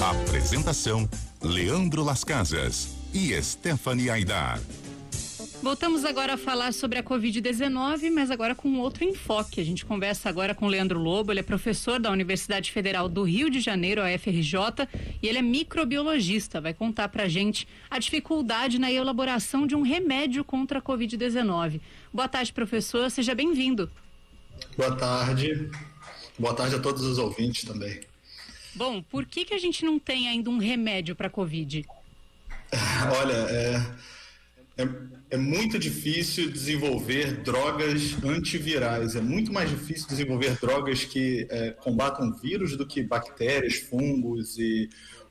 Apresentação: Leandro Las Casas e Stephanie Aidar. Voltamos agora a falar sobre a Covid-19, mas agora com outro enfoque. A gente conversa agora com o Leandro Lobo, ele é professor da Universidade Federal do Rio de Janeiro, a UFRJ, e ele é microbiologista. Vai contar pra gente a dificuldade na elaboração de um remédio contra a Covid-19. Boa tarde, professor, seja bem-vindo. Boa tarde. Boa tarde a todos os ouvintes também. Bom, por que a gente não tem ainda um remédio para a Covid? Olha, é muito difícil desenvolver drogas antivirais. É muito mais difícil desenvolver drogas que combatam vírus do que bactérias, fungos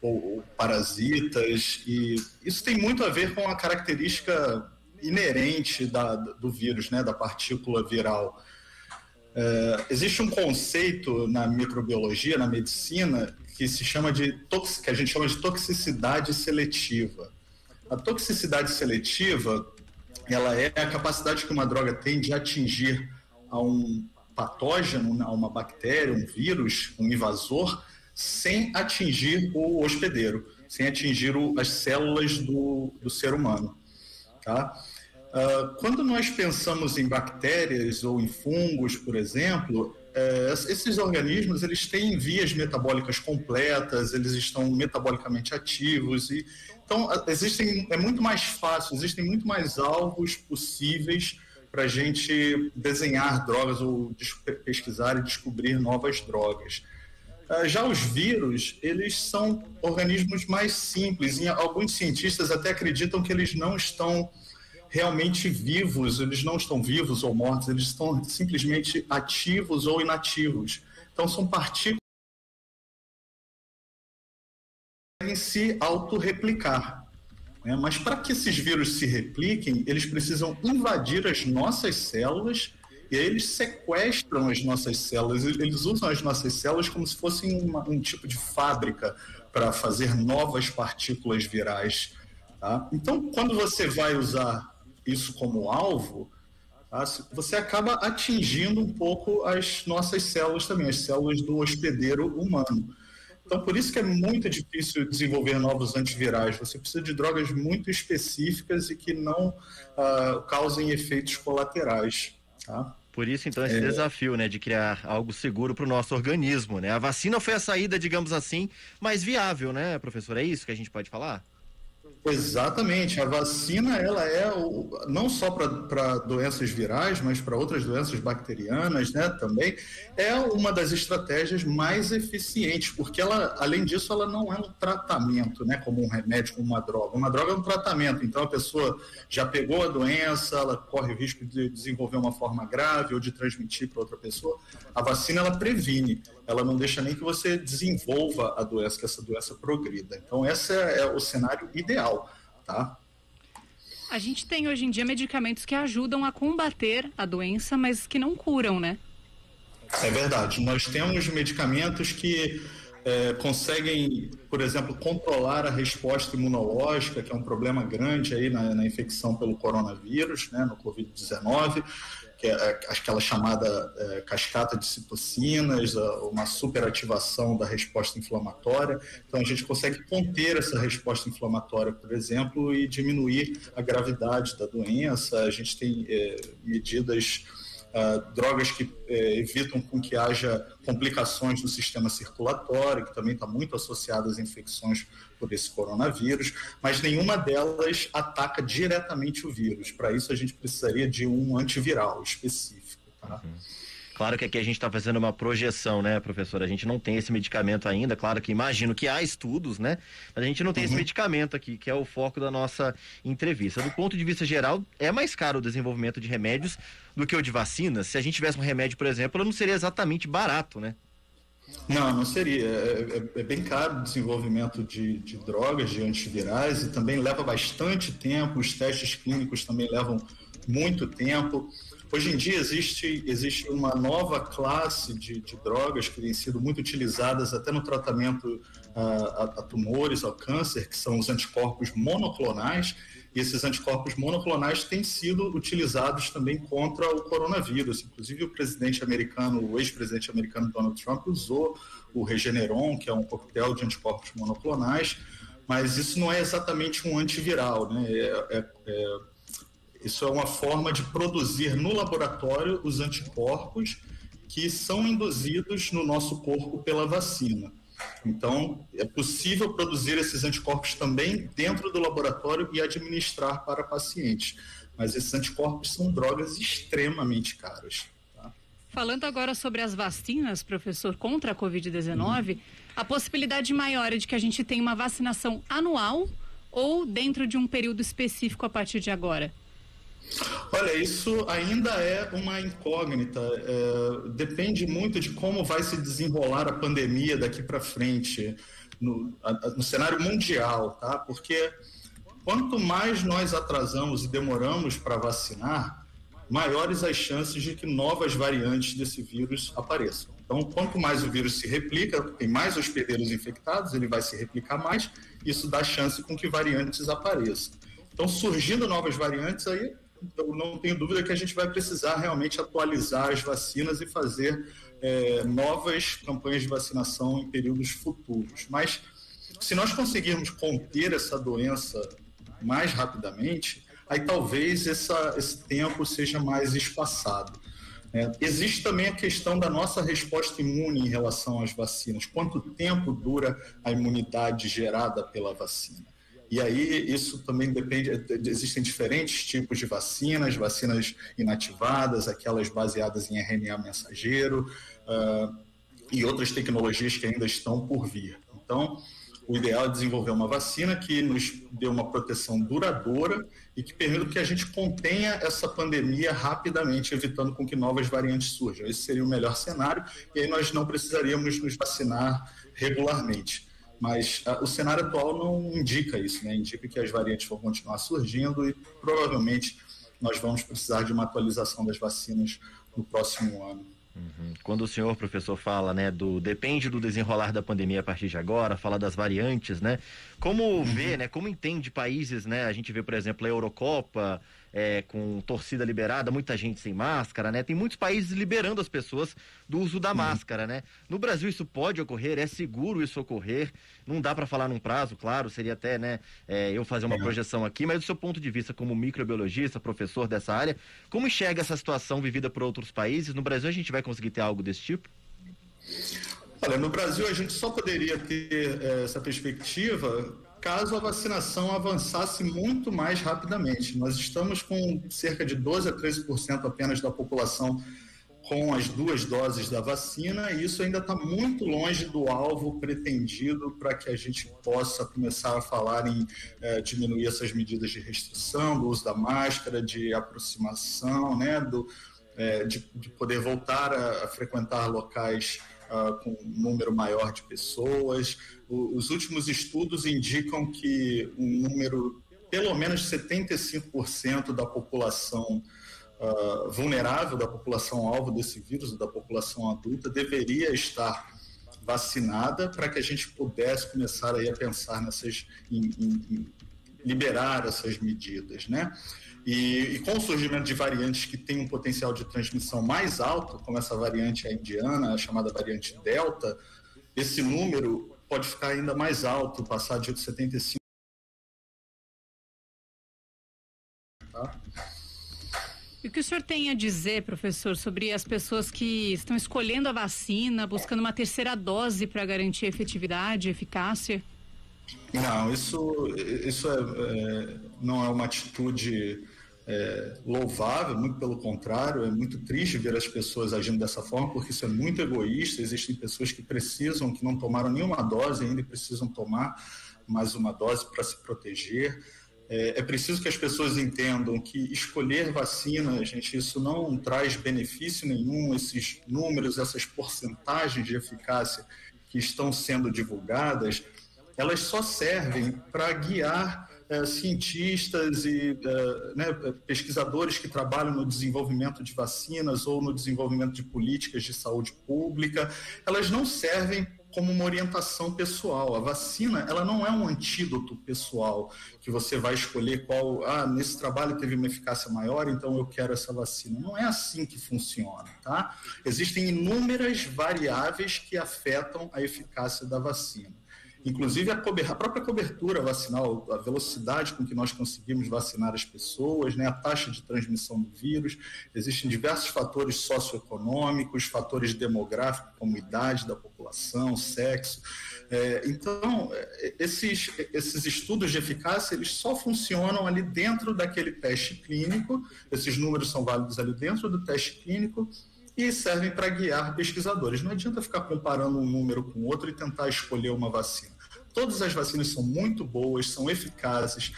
ou parasitas. E isso tem muito a ver com a característica inerente do vírus, né, da partícula viral. Existe um conceito na microbiologia, na medicina, que a gente chama de toxicidade seletiva. A toxicidade seletiva, ela é a capacidade que uma droga tem de atingir a um patógeno, a uma bactéria, um vírus, um invasor, sem atingir o hospedeiro, sem atingir as células do ser humano, tá? Quando nós pensamos em bactérias ou em fungos, por exemplo, esses organismos eles têm vias metabólicas completas, eles estão metabolicamente ativos, então é muito mais fácil, existem muito mais alvos possíveis para a gente desenhar drogas ou pesquisar e descobrir novas drogas. Já os vírus, eles são organismos mais simples, e alguns cientistas até acreditam que eles não estão realmente vivos, eles não estão vivos ou mortos, eles estão simplesmente ativos ou inativos. Então são partículas que podem se autorreplicar, né? Mas para que esses vírus se repliquem, eles precisam invadir as nossas células e aí eles sequestram as nossas células, eles usam as nossas células como se fossem um tipo de fábrica para fazer novas partículas virais, tá? Então, quando você vai usar isso como alvo, tá, você acaba atingindo um pouco as nossas células também, as células do hospedeiro humano. Então, por isso que é muito difícil desenvolver novos antivirais. Você precisa de drogas muito específicas e que não causem efeitos colaterais, tá? Por isso, então, esse desafio, né, de criar algo seguro para o nosso organismo, né? A vacina foi a saída, digamos assim, mais viável, né, professor? É isso que a gente pode falar? Exatamente, a vacina ela não só para doenças virais, mas para outras doenças bacterianas, né, também é uma das estratégias mais eficientes, porque ela, além disso, ela não é um tratamento, né, como um remédio, como uma droga. Uma droga é um tratamento, então a pessoa já pegou a doença, ela corre o risco de desenvolver uma forma grave ou de transmitir para outra pessoa. A vacina ela previne, ela não deixa nem que você desenvolva a doença, que essa doença progrida. Então esse é o cenário ideal. Tá? A gente tem hoje em dia medicamentos que ajudam a combater a doença, mas que não curam, né? É verdade. Nós temos medicamentos que conseguem, por exemplo, controlar a resposta imunológica, que é um problema grande aí na infecção pelo coronavírus, né, no Covid-19, que é aquela chamada cascata de citocinas, uma superativação da resposta inflamatória. Então, a gente consegue conter essa resposta inflamatória, por exemplo, e diminuir a gravidade da doença. A gente tem medidas, drogas que evitam com que haja complicações no sistema circulatório, que também está muito associado às infecções por esse coronavírus, mas nenhuma delas ataca diretamente o vírus. Para isso a gente precisaria de um antiviral específico, tá? Claro que aqui a gente está fazendo uma projeção, né, professor? A gente não tem esse medicamento ainda, claro que imagino que há estudos, né? Mas a gente não tem esse medicamento aqui, que é o foco da nossa entrevista. Do ponto de vista geral, é mais caro o desenvolvimento de remédios do que o de vacinas? Se a gente tivesse um remédio, por exemplo, não seria exatamente barato, né? Não seria. É bem caro o desenvolvimento de drogas, de antivirais, e também leva bastante tempo, os testes clínicos também levam muito tempo. Hoje em dia existe uma nova classe de drogas que têm sido muito utilizadas até no tratamento a tumores, ao câncer, que são os anticorpos monoclonais, e esses anticorpos monoclonais têm sido utilizados também contra o coronavírus. Inclusive o ex-presidente americano Donald Trump usou o Regeneron, que é um coquetel de anticorpos monoclonais, mas isso não é exatamente um antiviral, né? Isso é uma forma de produzir no laboratório os anticorpos que são induzidos no nosso corpo pela vacina. Então, é possível produzir esses anticorpos também dentro do laboratório e administrar para pacientes. Mas esses anticorpos são drogas extremamente caras. Tá? Falando agora sobre as vacinas, professor, contra a Covid-19, a possibilidade maior é de que a gente tenha uma vacinação anual ou dentro de um período específico a partir de agora? Olha, isso ainda é uma incógnita, depende muito de como vai se desenrolar a pandemia daqui para frente, no cenário mundial, tá? Porque quanto mais nós atrasamos e demoramos para vacinar, maiores as chances de que novas variantes desse vírus apareçam. Então, quanto mais o vírus se replica, tem mais hospedeiros infectados, ele vai se replicar mais, isso dá chance com que variantes apareçam. Então, surgindo novas variantes aí, eu não tenho dúvida que a gente vai precisar realmente atualizar as vacinas e fazer novas campanhas de vacinação em períodos futuros. Mas, se nós conseguirmos conter essa doença mais rapidamente, aí talvez esse tempo seja mais espaçado. Existe também a questão da nossa resposta imune em relação às vacinas. Quanto tempo dura a imunidade gerada pela vacina? E aí isso também depende, existem diferentes tipos de vacinas inativadas, aquelas baseadas em RNA mensageiro e outras tecnologias que ainda estão por vir. Então, o ideal é desenvolver uma vacina que nos dê uma proteção duradoura e que permita que a gente contenha essa pandemia rapidamente, evitando com que novas variantes surjam. Esse seria o melhor cenário e aí nós não precisaríamos nos vacinar regularmente. Mas o cenário atual não indica isso, né? Indica que as variantes vão continuar surgindo e provavelmente nós vamos precisar de uma atualização das vacinas no próximo ano. Quando o senhor, professor, fala, né, depende do desenrolar da pandemia a partir de agora, fala das variantes, né? Como vê, né, como entende países, né? A gente vê, por exemplo, a Eurocopa, com torcida liberada, muita gente sem máscara, né? Tem muitos países liberando as pessoas do uso da máscara, né? No Brasil isso pode ocorrer, é seguro isso ocorrer, não dá para falar num prazo, claro, seria até, né, eu fazer uma projeção aqui, mas do seu ponto de vista como microbiologista, professor dessa área, como enxerga essa situação vivida por outros países? No Brasil a gente vai conseguir ter algo desse tipo? Olha, no Brasil a gente só poderia ter essa perspectiva caso a vacinação avançasse muito mais rapidamente. Nós estamos com cerca de 12% a 13% apenas da população com as 2 doses da vacina, e isso ainda está muito longe do alvo pretendido para que a gente possa começar a falar em diminuir essas medidas de restrição, do uso da máscara, de aproximação, né, de poder voltar a frequentar locais com um número maior de pessoas. Os últimos estudos indicam que um número, pelo menos 75% da população vulnerável, da população alvo desse vírus, da população adulta, deveria estar vacinada para que a gente pudesse começar aí a pensar em liberar essas medidas, né? E com o surgimento de variantes que têm um potencial de transmissão mais alto, como essa variante indiana, a chamada variante Delta, esse número pode ficar ainda mais alto, passar de 75%. Tá? E o que o senhor tem a dizer, professor, sobre as pessoas que estão escolhendo a vacina, buscando uma terceira dose para garantir efetividade e eficácia? Não, isso não é uma atitude louvável, muito pelo contrário, é muito triste ver as pessoas agindo dessa forma, porque isso é muito egoísta. Existem pessoas que não tomaram nenhuma dose ainda e precisam tomar mais uma dose para se proteger. É preciso que as pessoas entendam que escolher vacina, gente, isso não traz benefício nenhum. Esses números, essas porcentagens de eficácia que estão sendo divulgadas, elas só servem para guiar cientistas e pesquisadores que trabalham no desenvolvimento de vacinas ou no desenvolvimento de políticas de saúde pública. Elas não servem como uma orientação pessoal. A vacina, ela não é um antídoto pessoal, que você vai escolher qual, nesse trabalho teve uma eficácia maior, então eu quero essa vacina. Não é assim que funciona, tá? Existem inúmeras variáveis que afetam a eficácia da vacina. Inclusive a própria cobertura vacinal, a velocidade com que nós conseguimos vacinar as pessoas, né, a taxa de transmissão do vírus. Existem diversos fatores socioeconômicos, fatores demográficos, como idade da população, sexo. Então, esses estudos de eficácia, eles só funcionam ali dentro daquele teste clínico, esses números são válidos ali dentro do teste clínico, e servem para guiar pesquisadores. Não adianta ficar comparando um número com outro e tentar escolher uma vacina. Todas as vacinas são muito boas, são eficazes,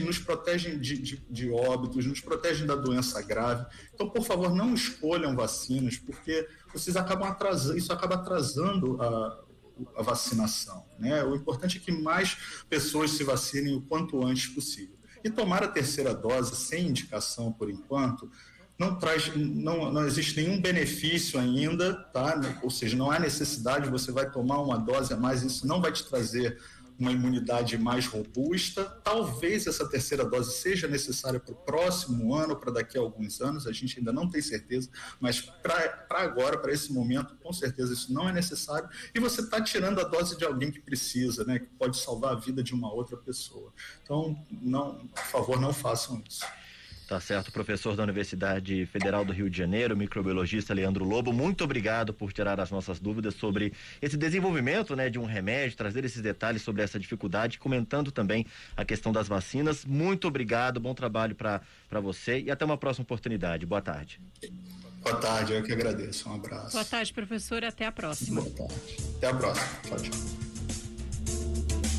nos protegem de óbitos, nos protegem da doença grave. Então, por favor, não escolham vacinas, porque isso acaba atrasando a vacinação, né? O importante é que mais pessoas se vacinem o quanto antes possível. E tomar a terceira dose sem indicação, por enquanto, não existe nenhum benefício ainda, tá? Ou seja, não há necessidade, você vai tomar uma dose a mais, isso não vai te trazer uma imunidade mais robusta. Talvez essa terceira dose seja necessária para o próximo ano, para daqui a alguns anos, a gente ainda não tem certeza, mas para agora, para esse momento, com certeza isso não é necessário, e você está tirando a dose de alguém que precisa, né? Que pode salvar a vida de uma outra pessoa. Então, por favor, não façam isso. Tá certo, professor da Universidade Federal do Rio de Janeiro, microbiologista Leandro Lobo, muito obrigado por tirar as nossas dúvidas sobre esse desenvolvimento, né, de um remédio, trazer esses detalhes sobre essa dificuldade, comentando também a questão das vacinas. Muito obrigado, bom trabalho para você e até uma próxima oportunidade. Boa tarde. Boa tarde, eu que agradeço. Um abraço. Boa tarde, professor, até a próxima. Boa tarde. Até a próxima. Tchau, tchau.